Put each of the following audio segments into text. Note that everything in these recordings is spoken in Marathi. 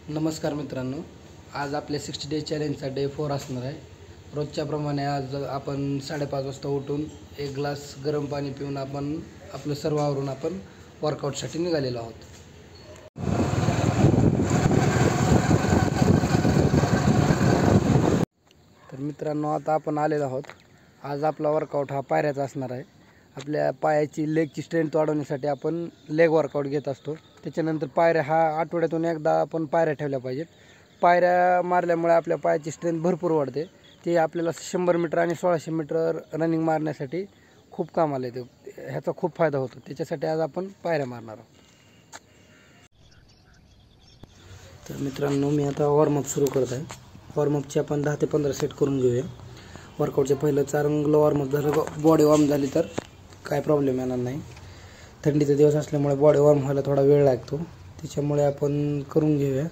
नमस्कार मित्रांनो, आज आपले 60 डे चॅलेंजचा डे 4 असणार आहे। रोजच्याप्रमाणे आज आपण 5:30 वाजता उठून एक ग्लास गरम पाणी पिऊन आपण आपलं सर्व आवरून आपण वर्कआउटसाठी निघालेलो आहोत। तर मित्रांनो, आता आपण आलेलो आहोत। आज आपला वर्कआउट हा पायऱ्याचा असणार आहे। आपल्या पायाची लेगची स्ट्रेंथ वाढवण्यासाठी आपण लेग वर्कआउट घेत असतो। त्याच्यानंतर पायऱ्या हा आठवड्यातून एकदा आपण पायऱ्या ठेवल्या पाहिजेत। पायऱ्या मारल्यामुळे आपल्या पायाची स्ट्रेंथ भरपूर वाढते। ते आपल्याला 100 मीटर आणि 1600 मीटर रनिंग मारण्यासाठी खूप कामाला येते। ह्याचा खूप फायदा होतो। त्याच्यासाठी आज आपण पायऱ्या मारणार आहोत। तर मित्रांनो, मी आता वॉर्मअप सुरू करत आहे। वॉर्मअपचे आपण 10 ते 15 सेट करून घेऊया। वर्कआउटच्या पहिलं चांगलं वॉर्मअप झालं, बॉडी वॉर्म झाली तर काय प्रॉब्लेम येणार नाही। थंडीचा दिवस असल्यामुळे बॉडी वॉर्म व्हायला थोडा वेळ लागतो, त्याच्यामुळे आपण करून घेऊया।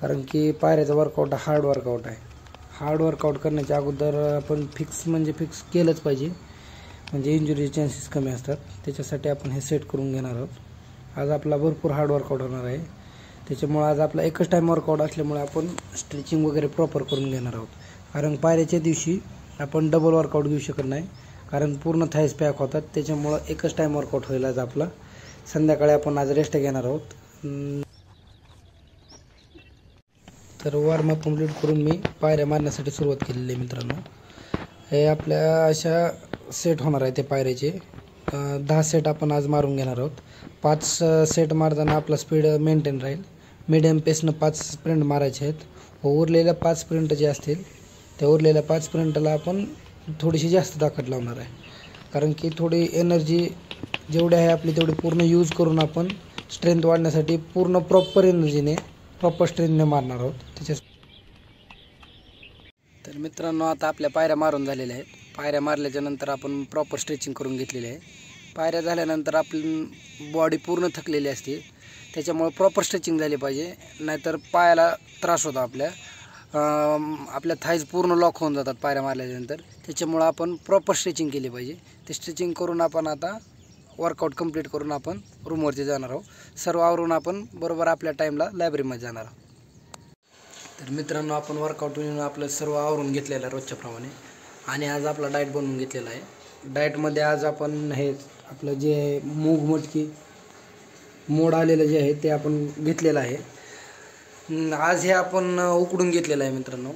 कारण की पायऱ्याचा वर्कआउट हार्ड वर्कआउट आहे। हार्ड वर्कआउट करण्याच्या अगोदर आपण फिक्स केलंच पाहिजे, म्हणजे इंजुरीचे चान्सेस कमी असतात। त्याच्यासाठी आपण हे सेट करून घेणार आहोत। आज आपला भरपूर हार्ड वर्कआउट होणार आहे, त्याच्यामुळे आज आपला एकच टाईम वर्कआउट असल्यामुळे आपण स्ट्रेचिंग वगैरे प्रॉपर करून घेणार आहोत। कारण पायऱ्याच्या दिवशी आपण डबल वर्कआउट घेऊ शकत नाही, कारण पूर्ण थाईज पॅक होतात। त्याच्यामुळे एकच टाईम वर्कआउट होईल आज आपला। संध्याकाळी आपण आज रेस्ट घेणार आहोत। तर वॉर्मअप कंप्लीट करून मी पायऱ्या मारण्यासाठी सुरुवात केलेली आहे मित्रांनो। हे आपल्या अशा सेट होणार आहे ते पायऱ्याचे। 10 सेट आपण आज मारून घेणार आहोत। 5 सेट मारताना आपला स्पीड मेंटेन राहील। मीडियम पेसनं 5 स्प्रिंट मारायचे आहेत। उरलेल्या 5 स्प्रिंट जे असतील, त्या उरलेल्या 5 स्प्रिंटला आपण थोडीशी जास्त ताकद लावणार आहे। कारण की थोडी एनर्जी जेवढी आहे आपली तेवढी पूर्ण यूज करून आपण स्ट्रेंथ वाढण्यासाठी पूर्ण प्रॉपर एनर्जीने प्रॉपर स्ट्रेंथने मारणार आहोत। तर मित्रांनो, आता आपल्या पायऱ्या मारून झालेल्या आहेत। पायऱ्या मारल्याच्या नंतर आपण प्रॉपर स्ट्रेचिंग करून घेतलेली आहे। पायऱ्या झाल्यानंतर आपली बॉडी पूर्ण थकलेली असते, त्याच्यामुळे प्रॉपर स्ट्रेचिंग झाली पाहिजे, नाहीतर पायाला त्रास होतो। आपल्या थाईज पूर्ण लॉक होऊन जातात पायऱ्या मारल्यानंतर। त्याच्यामुळे आपण प्रॉपर स्ट्रेचिंग केली पाहिजे। ते स्ट्रेचिंग करून आपण आता वर्कआउट कंप्लीट करून आपण रूमवरती जाणार आहोत। सर्व आवरून आपण बरोबर आपल्या टाईमला लायब्ररीमध्ये जाणार आहोत। तर मित्रांनो, आपण वर्कआउट येऊन आपलं सर्व आवरून घेतलेलं आहे रोजच्याप्रमाणे, आणि आज आपला डाएट बनवून घेतलेला आहे। डाएटमध्ये आज आपण हे आपलं जे मूग मटकी मोड आलेलं जे आहे ते आपण घेतलेलं आहे। आज हे आपण उकडून घेतलेलं आहे मित्रांनो।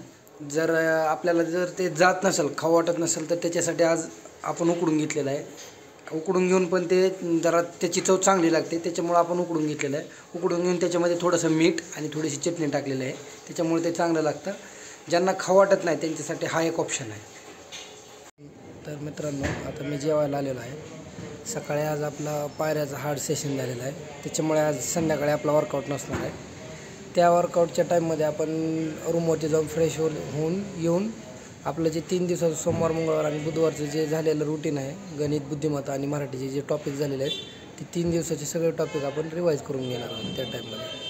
जर आपल्याला ते जात नसेल, खाऊ वाटत नसेल, तर त्याच्यासाठी आज आपण उकडून घेतलेलं आहे। उकडून घेऊन पण ते जरा त्याची चव चांगली लागते, त्याच्यामुळे आपण उकडून घेतलेलं आहे। उकडून घेऊन त्याच्यामध्ये थोडंसं मीठ आणि थोडीशी चटणी टाकलेली आहे, त्याच्यामुळे ते चांगलं लागतं। ज्यांना खाऊ वाटत नाही त्यांच्यासाठी हा एक ऑप्शन आहे। तर मित्रांनो, आता मी जेवायला आलेलो आहे। सकाळी आज आपला पायऱ्याचा हार्ड सेशन झालेला आहे, त्याच्यामुळे आज संध्याकाळी आपला वर्कआउट नसणार आहे। त्या वर्कआउटच्या टाईममध्ये आपण रूमवरती जाऊन फ्रेश होऊन येऊन आपलं जे 3 दिवसाचं सोमवार, मंगळवार आणि बुधवारचं जे झालेलं रुटीन आहे, गणित, बुद्धिमत्ता आणि मराठीचे जे टॉपिक झालेले आहेत, ते 3 दिवसाचे सगळे टॉपिक आपण रिवाईज करून घेणार आहोत त्या टाईममध्ये।